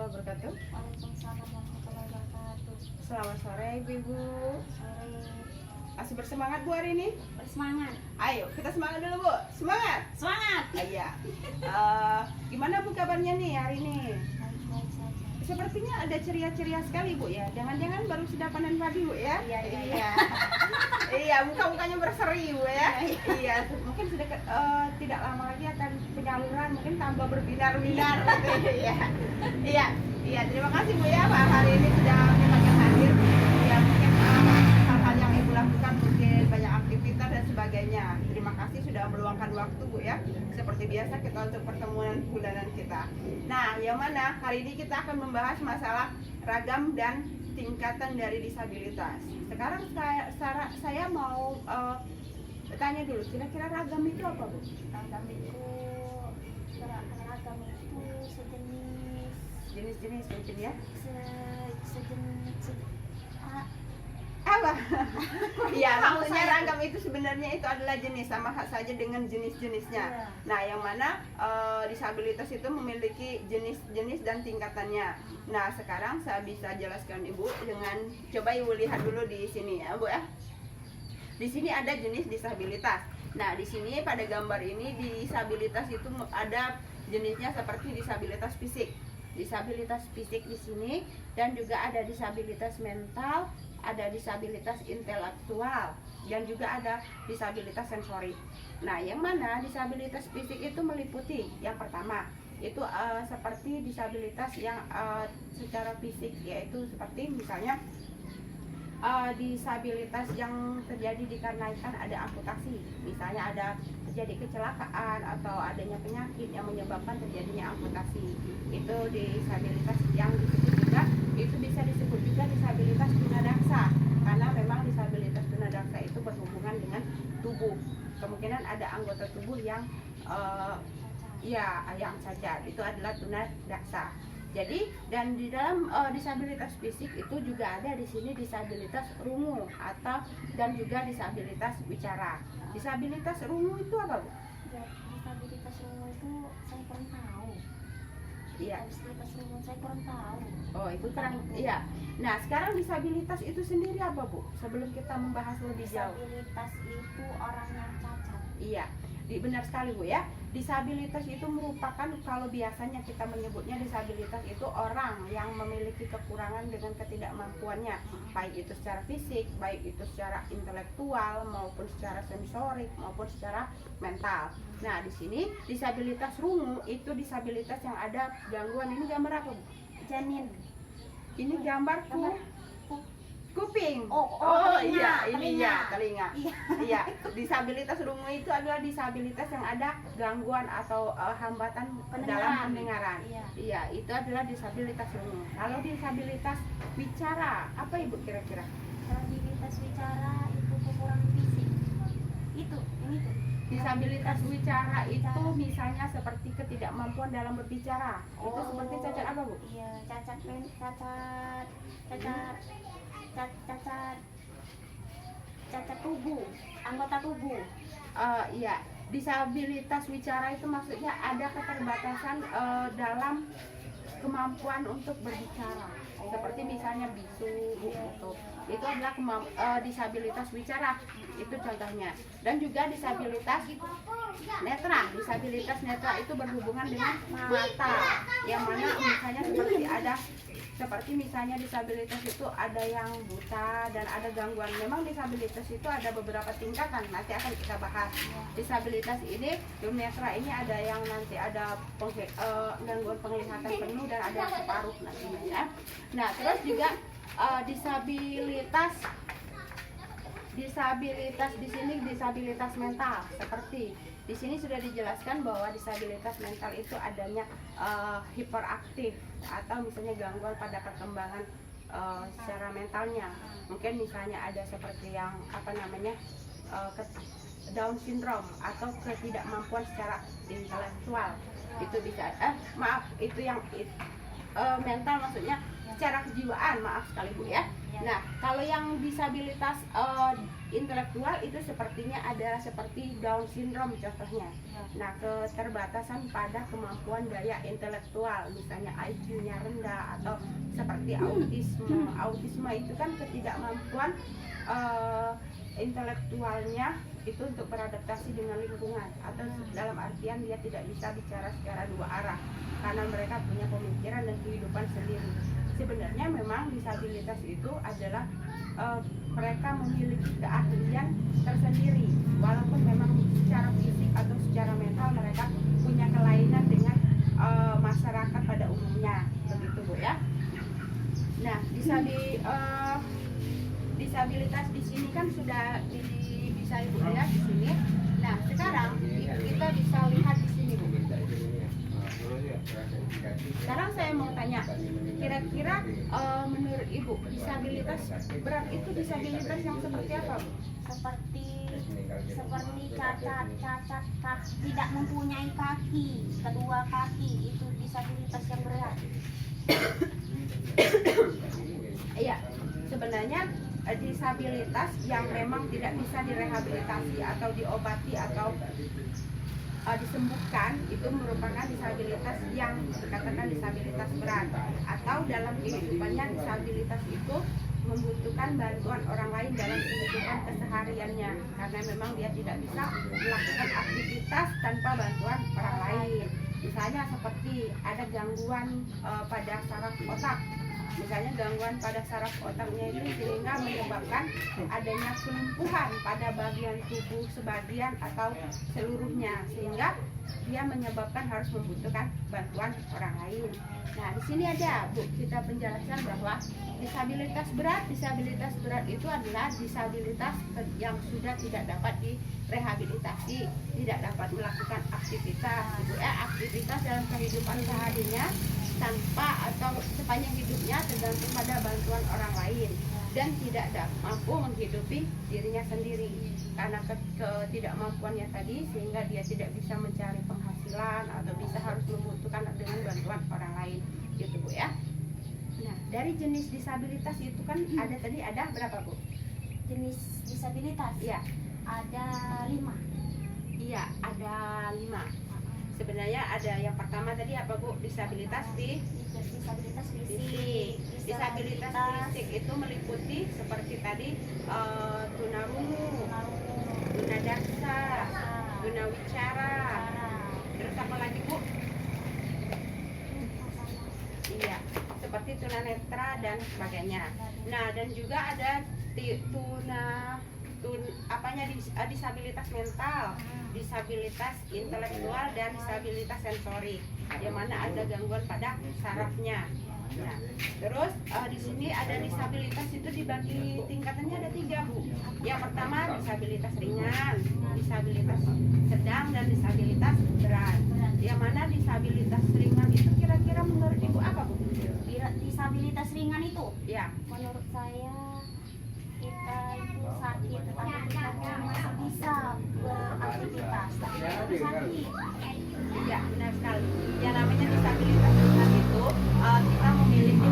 wabarakatuh. Waalaikumsalam warahmatullahi wabarakatuh. Selamat sore Ibu. Sore. Masih bersemangat Bu hari ini? Bersemangat. Ayo kita semangat dulu Bu. Semangat. Semangat. Iya. Gimana Bu kabarnya nih hari ini? Baik-baik saja. Sepertinya ada ceria-ceria sekali Bu ya. Jangan-jangan baru sudah panen padi Bu ya? Iya. Iya, muka-mukanya berseri Bu ya. Iya, mungkin sudah tidak lama lagi akan penyaluran, mungkin tambah berbinar-binar gitu ya. Iya, terima kasih Bu ya Pak hari ini sudah menyempatkan hadir. Ya mungkin hal-hal yang Ibu lakukan mungkin banyak aktivitas dan sebagainya. Terima kasih sudah meluangkan waktu Bu ya. Seperti biasa kita untuk pertemuan bulanan kita. Nah, yang mana hari ini kita akan membahas masalah ragam dan tingkatan dari disabilitas. Sekarang saya mau tanya dulu, kira-kira ragam itu apa Bu? Ragam itu sejenis Jenis-jenis mungkin ya? sejenis Apa? Iya, Tahu maksudnya saya. ragam itu sebenarnya itu adalah jenis, sama saja dengan jenis-jenisnya. Iya. Nah, yang mana disabilitas itu memiliki jenis-jenis dan tingkatannya. Nah, sekarang saya bisa jelaskan Ibu dengan coba Ibu lihat dulu di sini ya, Bu ya. Di sini ada jenis disabilitas. Nah, di sini pada gambar ini disabilitas itu ada jenisnya seperti disabilitas fisik. Disabilitas fisik di sini dan juga ada disabilitas mental, ada disabilitas intelektual dan juga ada disabilitas sensorik. Nah, yang mana disabilitas fisik itu meliputi yang pertama itu seperti disabilitas yang secara fisik, yaitu seperti misalnya disabilitas yang terjadi dikarenakan ada amputasi, misalnya ada terjadi kecelakaan atau adanya penyakit yang menyebabkan terjadinya amputasi, itu disabilitas yang disebut juga, itu bisa disebut juga disabilitas tunadaksa, karena memang disabilitas tunadaksa itu berhubungan dengan tubuh, kemungkinan ada anggota tubuh yang yang cacat, itu adalah tunadaksa. Jadi dan di dalam disabilitas fisik itu juga ada di sini disabilitas rungu atau dan juga disabilitas bicara. Disabilitas rungu itu apa Bu? Ya, disabilitas rungu itu saya kurang tahu. Iya. Disabilitas rungu saya kurang tahu. Oh itu kurang. Iya. Nah sekarang disabilitas itu sendiri apa Bu? Sebelum kita membahas lebih jauh. Disabilitas itu orang yang cacat. Iya. Benar sekali Bu ya. Disabilitas itu merupakan, kalau biasanya kita menyebutnya disabilitas itu orang yang memiliki kekurangan dengan ketidakmampuannya, baik itu secara fisik, baik itu secara intelektual maupun secara sensorik maupun secara mental. Nah, di sini disabilitas rungu itu disabilitas yang ada gangguan. Ini gambar apa Bu? Janin. Ini gambar kuping. Telinga, Iya, ini ya telinga. Iya. Iya, disabilitas rungu itu adalah disabilitas yang ada gangguan atau hambatan dalam pendengaran. Iya, itu adalah disabilitas rungu. Kalau disabilitas bicara, apa Ibu kira-kira? Disabilitas bicara itu kekurangan fisik. Ini tuh. Disabilitas bicara itu misalnya seperti ketidakmampuan dalam berbicara. Itu seperti cacat apa Bu? Iya, cacat tubuh, anggota tubuh. Iya, disabilitas bicara itu maksudnya ada keterbatasan dalam kemampuan untuk berbicara, seperti misalnya bisu gitu. Itu adalah disabilitas bicara, itu contohnya. Dan juga disabilitas netra. Disabilitas netra itu berhubungan dengan mata, yang mana misalnya seperti misalnya disabilitas itu ada yang buta dan ada gangguan. Memang disabilitas itu ada beberapa tingkatan, nanti akan kita bahas. Disabilitas ini, tunanetra ini ada yang nanti ada gangguan penglihatan penuh dan ada separuh nantinya ya. Nah, terus juga disabilitas di sini disabilitas mental, seperti di sini sudah dijelaskan bahwa disabilitas mental itu adanya hiperaktif atau misalnya gangguan pada perkembangan secara mentalnya. Mungkin misalnya ada seperti yang Down syndrome atau ketidakmampuan secara intelektual. Itu bisa itu yang mental, maksudnya secara kejiwaan, maaf sekali Bu ya. Nah, kalau yang disabilitas intelektual itu sepertinya ada seperti Down syndrome contohnya. Nah, keterbatasan pada kemampuan daya intelektual, misalnya IQ-nya rendah atau seperti autisme. Autisme itu kan ketidakmampuan intelektualnya itu untuk beradaptasi dengan lingkungan, atau dalam artian dia tidak bisa bicara secara dua arah karena mereka punya pemikiran dan kehidupan sendiri. Sebenarnya memang disabilitas itu adalah mereka memiliki keahlian tersendiri, walaupun memang secara fisik atau secara mental mereka punya kelainan dengan masyarakat pada umumnya, begitu Bu ya. Nah, disabilitas di sini kan sudah bisa Ibu lihat di sini. Nah, sekarang kita bisa lihat di sini Bu. Sekarang saya mau tanya, kira-kira menurut Ibu disabilitas berat itu disabilitas yang seperti apa Bu? Seperti cacat tidak mempunyai kaki, kedua kaki, itu disabilitas yang berat. Iya, sebenarnya disabilitas yang memang tidak bisa direhabilitasi atau diobati atau disembuhkan itu merupakan disabilitas yang dikatakan disabilitas berat, atau dalam kehidupannya disabilitas itu membutuhkan bantuan orang lain dalam kehidupan kesehariannya karena memang dia tidak bisa melakukan aktivitas tanpa bantuan orang lain. Misalnya seperti ada gangguan pada saraf otak. Misalnya gangguan pada saraf otaknya itu sehingga menyebabkan adanya kelumpuhan pada bagian tubuh sebagian atau seluruhnya, sehingga dia menyebabkan harus membutuhkan bantuan orang lain. Nah, di sini ada Bu kita penjelasan bahwa disabilitas berat itu adalah disabilitas yang sudah tidak dapat direhabilitasi, tidak dapat melakukan aktivitas, aktivitas dalam kehidupan sehari-harinya tanpa atau sepanjang hidupnya tergantung pada bantuan orang lain dan tidak mampu menghidupi dirinya sendiri karena ketidakmampuannya tadi, sehingga dia tidak bisa mencari penghasilan atau bisa harus membutuhkan dengan bantuan orang lain, gitu Bu ya. Nah, dari jenis disabilitas itu kan ada berapa Bu? Jenis disabilitas? Iya. Ada 5. Iya, ada 5. Sebenarnya ada yang pertama tadi apa Bu? Disabilitas fisik. Disabilitas fisik itu meliputi seperti tadi tunarungu, tunadaksa, tunawicara. Terus apa lagi Bu? Iya, seperti tunanetra dan sebagainya. Nah, dan juga ada disabilitas mental, disabilitas intelektual, dan disabilitas sensori, yang mana ada gangguan pada sarafnya. Nah, terus di sini ada disabilitas itu dibagi tingkatannya ada 3 Bu. Yang pertama disabilitas ringan, disabilitas sedang, dan disabilitas berat. Yang mana disabilitas ringan itu kira-kira menurut Ibu apa Bu? Disabilitas ringan itu? Ya. Menurut saya kita itu sakit tetapi kita masih bisa beraktivitas, tapi itu sakit. Iya, benar sekali. Yang namanya disabilitas ringan itu kita memiliki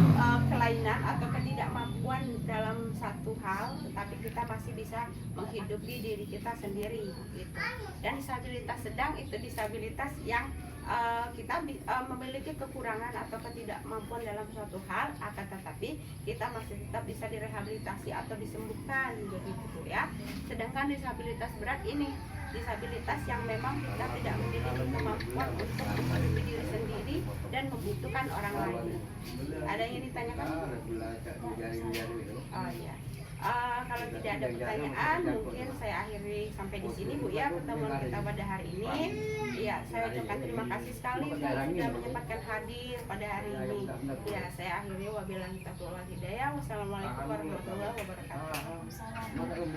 kelainan atau ketidakmampuan dalam satu hal, tetapi kita masih bisa menghidupi diri kita sendiri, gitu. Dan disabilitas sedang itu disabilitas yang kita memiliki kekurangan atau ketidakmampuan dalam suatu hal, akan tetapi kita masih tetap bisa direhabilitasi atau disembuhkan, begitu ya. Sedangkan disabilitas berat ini disabilitas yang memang kita tidak memiliki kemampuan untuk menghidupi diri sendiri dan membutuhkan orang lain. Ada yang ditanyakan? Oh iya. Kalau tidak ada pertanyaan, mungkin saya akhiri sampai di sini Bu ya pertemuan kita pada hari ini. Ya, saya ucapkan terima kasih sekali Bu sudah menyempatkan hadir pada hari ini. Ya, saya akhiri wabillahi taufiq wal hidayah. Wassalamualaikum warahmatullahi wabarakatuh.